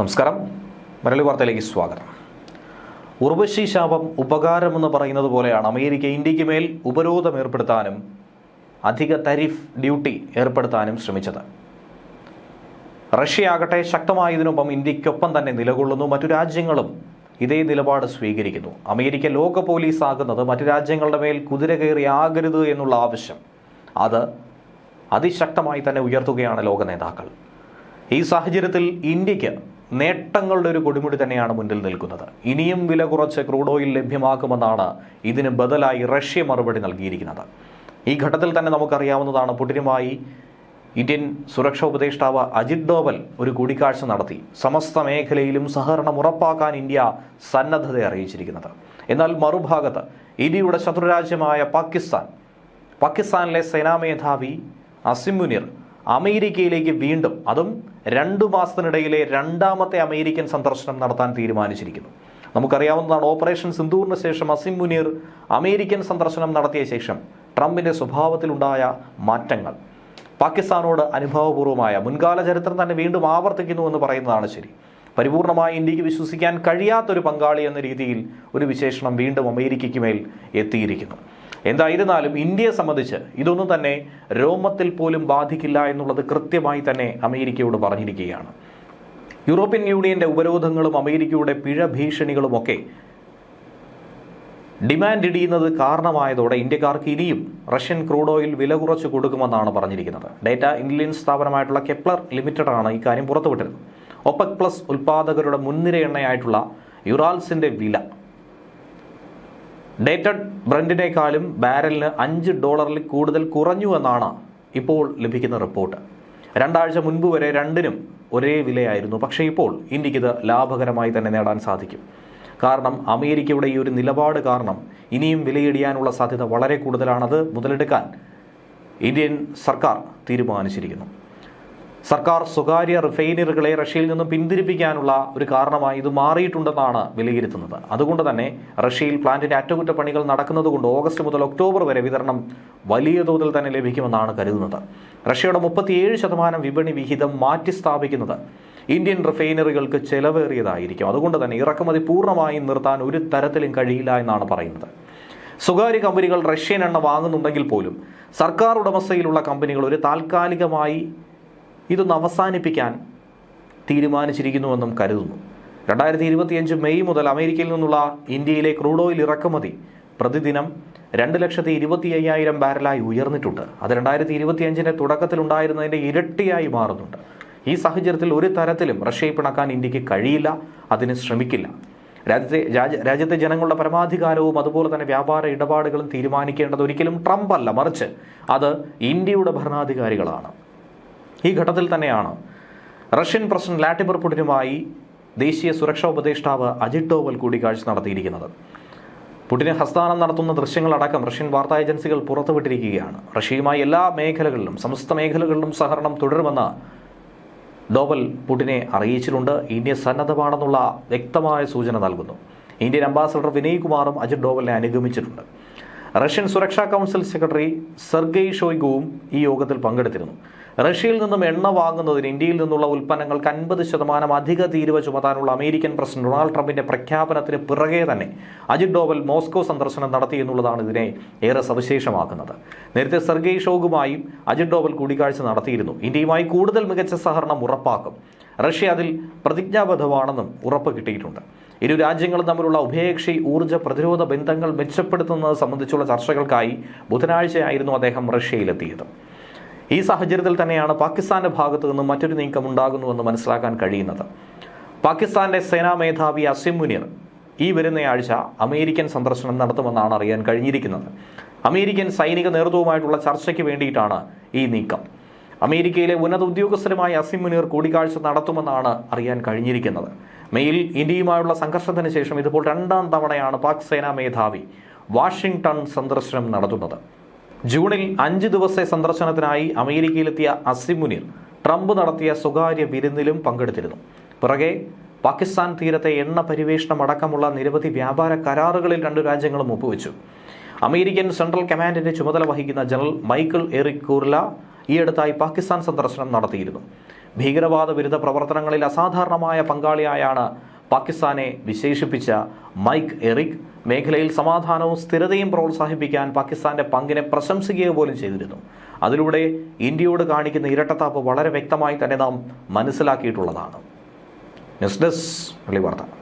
നമസ്കാരം. മലയാളി വാർത്തയിലേക്ക് സ്വാഗതം. ഉർവശി ശാപം ഉപകാരമെന്ന് പറയുന്നത് പോലെയാണ് അമേരിക്ക ഇന്ത്യക്ക് മേൽ ഉപരോധം ഏർപ്പെടുത്താനും അധിക താരിഫ് ഡ്യൂട്ടി ഏർപ്പെടുത്താനും ശ്രമിച്ചത്. റഷ്യ ആകട്ടെ ശക്തമായതിനൊപ്പം ഇന്ത്യക്കൊപ്പം തന്നെ നിലകൊള്ളുന്നു. മറ്റു രാജ്യങ്ങളും ഇതേ നിലപാട് സ്വീകരിക്കുന്നു. അമേരിക്ക ലോക പോലീസ് ആകുന്നത് മറ്റു രാജ്യങ്ങളുടെ മേൽ കുതിര കയറി ആകരുത് എന്നുള്ള ആവശ്യം അത് അതിശക്തമായി തന്നെ ഉയർത്തുകയാണ് ലോക നേതാക്കൾ. ഈ സാഹചര്യത്തിൽ ഇന്ത്യക്ക് നേട്ടങ്ങളുടെ ഒരു കൊടുമുടി തന്നെയാണ് മുന്നിൽ നിൽക്കുന്നത്. ഇനിയും വില കുറച്ച് ക്രൂഡ് ഓയിൽ ലഭ്യമാക്കുമെന്നാണ് ഇതിന് ബദലായി റഷ്യ മറുപടി നൽകിയിരിക്കുന്നത്. ഈ ഘട്ടത്തിൽ തന്നെ നമുക്കറിയാവുന്നതാണ്, പുടിനുമായി ഇന്ത്യൻ സുരക്ഷാ ഉപദേഷ്ടാവ് അജിത് ഡോവൽ ഒരു കൂടിക്കാഴ്ച നടത്തി സമസ്ത മേഖലയിലും സഹകരണം ഉറപ്പാക്കാൻ ഇന്ത്യ സന്നദ്ധത അറിയിച്ചിരിക്കുന്നത്. എന്നാൽ മറുഭാഗത്ത് ഇന്ത്യയുടെ ശത്രുരാജ്യമായ പാകിസ്ഥാനിലെ സേനാ മേധാവി അസിം മുനീർ അമേരിക്കയിലേക്ക് വീണ്ടും, അതും 2 മാസത്തിനിടയിലെ രണ്ടാമത്തെ അമേരിക്കൻ സന്ദർശനം നടത്താൻ തീരുമാനിച്ചിരിക്കുന്നു. നമുക്കറിയാവുന്നതാണ്, ഓപ്പറേഷൻ സിന്ദൂറിന് ശേഷം അസിം മുനീർ അമേരിക്കൻ സന്ദർശനം നടത്തിയ ശേഷം ട്രംപിന്റെ സ്വഭാവത്തിലുണ്ടായ മാറ്റങ്ങൾ പാകിസ്ഥാനോട് അനുഭവപൂർവമായ മുൻകാല ചരിത്രം തന്നെ വീണ്ടും ആവർത്തിക്കുന്നുവെന്ന് പറയുന്നതാണ് ശരി. പരിപൂർണമായി ഇന്ത്യക്ക് വിശ്വസിക്കാൻ കഴിയാത്തൊരു പങ്കാളി എന്ന രീതിയിൽ ഒരു വിശേഷണം വീണ്ടും അമേരിക്കയ്ക്ക് മേൽ എത്തിയിരിക്കുന്നു. എന്തായിരുന്നാലും ഇന്ത്യയെ സംബന്ധിച്ച് ഇതൊന്നും തന്നെ രോമത്തിൽ പോലും ബാധിക്കില്ല എന്നുള്ളത് കൃത്യമായി തന്നെ അമേരിക്കയോട് പറഞ്ഞിരിക്കുകയാണ്. യൂറോപ്യൻ യൂണിയന്റെ ഉപരോധങ്ങളും അമേരിക്കയുടെ പിഴ ഭീഷണികളുമൊക്കെ ഡിമാൻഡ് ഇടിയുന്നത് കാരണമായതോടെ ഇന്ത്യക്കാർക്ക് ഇനിയും റഷ്യൻ ക്രൂഡ് ഓയിൽ വില കുറച്ച് കൊടുക്കുമെന്നാണ് പറഞ്ഞിരിക്കുന്നത്. ഡേറ്റ ഇന്റലിജൻസ് സ്ഥാപനമായിട്ടുള്ള കെപ്ലർ ലിമിറ്റഡ് ആണ് ഇക്കാര്യം പുറത്തുവിട്ടിരുന്നത്. ഒപെക് പ്ലസ് ഉൽപ്പാദകരുടെ മുൻനിര എണ്ണയായിട്ടുള്ള യുറാൽസിന്റെ വില ഡേറ്റഡ് ബ്രന്റിനേക്കാളും ബാരലിന് $5 കൂടുതൽ കുറഞ്ഞുവെന്നാണ് ഇപ്പോൾ ലഭിക്കുന്ന റിപ്പോർട്ട്. 2 ആഴ്ച മുൻപ് വരെ രണ്ടിനും ഒരേ വിലയായിരുന്നു. പക്ഷേ ഇപ്പോൾ ഇന്ത്യക്ക് ഇത് ലാഭകരമായി തന്നെ നേടാൻ സാധിക്കും. കാരണം അമേരിക്കയുടെ ഈ ഒരു നിലപാട് കാരണം ഇനിയും വിലയിടിയാനുള്ള സാധ്യത വളരെ കൂടുതലാണത് മുതലെടുക്കാൻ ഇന്ത്യൻ സർക്കാർ തീരുമാനിച്ചിരിക്കുന്നു. സർക്കാർ സ്വകാര്യ റിഫൈനറികളെ റഷ്യയിൽ നിന്നും പിന്തിരിപ്പിക്കാനുള്ള ഒരു കാരണമായി ഇത് മാറിയിട്ടുണ്ടെന്നാണ് വിലയിരുത്തുന്നത്. അതുകൊണ്ട് തന്നെ റഷ്യയിൽ പ്ലാന്റിന്റെ അറ്റകുറ്റപ്പണികൾ നടക്കുന്നതുകൊണ്ട് ഓഗസ്റ്റ് മുതൽ ഒക്ടോബർ വരെ വിതരണം വലിയ തോതിൽ തന്നെ ലഭിക്കുമെന്നാണ് കരുതുന്നത്. റഷ്യയുടെ 37% വിപണി വിഹിതം മാറ്റി സ്ഥാപിക്കുന്നത് ഇന്ത്യൻ റിഫൈനറികൾക്ക് ചെലവേറിയതായിരിക്കും. അതുകൊണ്ട് തന്നെ ഇറക്കുമതി പൂർണ്ണമായും നിർത്താൻ ഒരു തരത്തിലും കഴിയില്ല എന്നാണ് പറയുന്നത്. സ്വകാര്യ കമ്പനികൾ റഷ്യൻ എണ്ണ വാങ്ങുന്നുണ്ടെങ്കിൽ പോലും സർക്കാർ ഉടമസ്ഥയിലുള്ള കമ്പനികൾ ഒരു താൽക്കാലികമായി ഇതൊന്ന് അവസാനിപ്പിക്കാൻ തീരുമാനിച്ചിരിക്കുന്നുവെന്നും കരുതുന്നു. 2025 മെയ് മുതൽ അമേരിക്കയിൽ നിന്നുള്ള ഇന്ത്യയിലെ ക്രൂഡ് ഓയിൽ ഇറക്കുമതി പ്രതിദിനം 2,25,000 ബാരലായി ഉയർന്നിട്ടുണ്ട്. അത് 2025 തുടക്കത്തിലുണ്ടായിരുന്നതിൻ്റെ ഇരട്ടിയായി മാറുന്നുണ്ട്. ഈ സാഹചര്യത്തിൽ ഒരു തരത്തിലും റഷ്യയെ പിണക്കാൻ ഇന്ത്യക്ക് കഴിയില്ല, അതിന് ശ്രമിക്കില്ല. രാജ്യത്തെ ജനങ്ങളുടെ പരമാധികാരവും അതുപോലെ തന്നെ വ്യാപാര ഇടപാടുകളും തീരുമാനിക്കേണ്ടത് ഒരിക്കലും ട്രംപ് അല്ല, മറിച്ച് അത് ഇന്ത്യയുടെ ഭരണാധികാരികളാണ്. ഈ ഘട്ടത്തിൽ തന്നെയാണ് റഷ്യൻ പ്രസിഡന്റ് വ്ളാഡിമിർ പുടിനുമായി ദേശീയ സുരക്ഷാ ഉപദേഷ്ടാവ് അജിത് ഡോവൽ കൂടിക്കാഴ്ച നടത്തിയിരിക്കുന്നത്. പുടിന് ഹസ്താനം നടത്തുന്ന ദൃശ്യങ്ങളടക്കം റഷ്യൻ വാർത്താ ഏജൻസികൾ പുറത്തുവിട്ടിരിക്കുകയാണ്. റഷ്യയുമായി എല്ലാ മേഖലകളിലും സമസ്ത മേഖലകളിലും സഹകരണം തുടരുമെന്ന് ഡോവൽ പുടിനെ അറിയിച്ചിട്ടുണ്ട്. ഇന്ത്യ സന്നദ്ധമാണെന്നുള്ള വ്യക്തമായ സൂചന നൽകുന്നു. ഇന്ത്യൻ അംബാസഡർ വിനയ് കുമാറും അജിത് ഡോവലിനെ അനുഗമിച്ചിട്ടുണ്ട്. റഷ്യൻ സുരക്ഷാ കൗൺസിൽ സെക്രട്ടറി സെർഗെയ് ഷോയ്ഗുവും ഈ യോഗത്തിൽ പങ്കെടുത്തിരുന്നു. റഷ്യയിൽ നിന്നും എണ്ണ വാങ്ങുന്നതിന് ഇന്ത്യയിൽ നിന്നുള്ള ഉൽപ്പന്നങ്ങൾക്ക് 50% അധിക തീരുവ ചുമത്താനുള്ള അമേരിക്കൻ പ്രസിഡന്റ് ഡൊണാൾഡ് ട്രംപിന്റെ പ്രഖ്യാപനത്തിന് പിറകെ തന്നെ അജിത് ഡോവൽ മോസ്കോ സന്ദർശനം നടത്തി എന്നുള്ളതാണ് ഇതിനെ ഏറെ സവിശേഷമാക്കുന്നത്. നേരത്തെ സെർഗെയ് ഷോയ്ഗുമായും അജിത് ഡോവൽ കൂടിക്കാഴ്ച നടത്തിയിരുന്നു. ഇന്ത്യയുമായി കൂടുതൽ മികച്ച സഹകരണം ഉറപ്പാക്കും, റഷ്യ അതിൽ പ്രതിജ്ഞാബദ്ധമാണെന്നും ഉറപ്പ് കിട്ടിയിട്ടുണ്ട്. ഇരു രാജ്യങ്ങളും തമ്മിലുള്ള ഉഭയകക്ഷി ഊർജ്ജ പ്രതിരോധ ബന്ധങ്ങൾ മെച്ചപ്പെടുത്തുന്നത് സംബന്ധിച്ചുള്ള ചർച്ചകൾക്കായി ബുധനാഴ്ചയായിരുന്നു അദ്ദേഹം റഷ്യയിലെത്തിയത്. ഈ സാഹചര്യത്തിൽ തന്നെയാണ് പാകിസ്ഥാന്റെ ഭാഗത്തു നിന്നും മറ്റൊരു നീക്കം ഉണ്ടാകുന്നുവെന്ന് മനസ്സിലാക്കാൻ കഴിയുന്നത്. പാകിസ്ഥാന്റെ സേനാ മേധാവി അസിം മുനീർ ഈ വരുന്നയാഴ്ച അമേരിക്കൻ സന്ദർശനം നടത്തുമെന്നാണ് അറിയാൻ കഴിഞ്ഞിരിക്കുന്നത്. അമേരിക്കൻ സൈനിക നേതൃത്വവുമായിട്ടുള്ള ചർച്ചയ്ക്ക് വേണ്ടിയിട്ടാണ് ഈ നീക്കം. അമേരിക്കയിലെ ഉന്നത ഉദ്യോഗസ്ഥരുമായി അസിം മുനീർ കൂടിക്കാഴ്ച നടത്തുമെന്നാണ് അറിയാൻ കഴിഞ്ഞിരിക്കുന്നത്. മെയിൽ ഇന്ത്യയുമായുള്ള സംഘർഷത്തിന് ശേഷം ഇതിപ്പോൾ 2ാം തവണയാണ് പാക് സേനാ മേധാവി വാഷിംഗ്ടൺ സന്ദർശനം നടത്തുന്നത്. ജൂണിൽ 5 ദിവസത്തെ സന്ദർശനത്തിനായി അമേരിക്കയിലെത്തിയ അസിം മുനീർ ട്രംപ് നടത്തിയ സ്വകാര്യ വിരുന്നിലും പങ്കെടുത്തിരുന്നു. പിറകെ പാകിസ്ഥാൻ തീരത്തെ എണ്ണ പരിവേഷണം അടക്കമുള്ള നിരവധി വ്യാപാര കരാറുകളിൽ 2 രാജ്യങ്ങളും ഒപ്പുവെച്ചു. അമേരിക്കൻ സെൻട്രൽ കമാൻഡിന്റെ ചുമതല വഹിക്കുന്ന ജനറൽ മൈക്കിൾ എറിക് കുർല ഈയടുത്തായി പാകിസ്ഥാൻ സന്ദർശനം നടത്തിയിരുന്നു. ഭീകരവാദ വിരുദ്ധ പ്രവർത്തനങ്ങളിൽ അസാധാരണമായ പങ്കാളിയായാണ് പാകിസ്ഥാനെ വിശേഷിപ്പിച്ച മൈക്ക് എറിക് മേഖലയിൽ സമാധാനവും സ്ഥിരതയും പ്രോത്സാഹിപ്പിക്കാൻ പാകിസ്ഥാന്റെ പങ്കിനെ പ്രശംസിക്കുക പോലും ചെയ്തിരുന്നു. അതിലൂടെ ഇന്ത്യയോട് കാണിക്കുന്ന ഇരട്ടത്താപ്പ് വളരെ വ്യക്തമായി തന്നെ നാം മനസ്സിലാക്കിയിട്ടുള്ളതാണ്. ന്യൂസ് ഡെസ്ക് വെള്ളി വാർത്ത.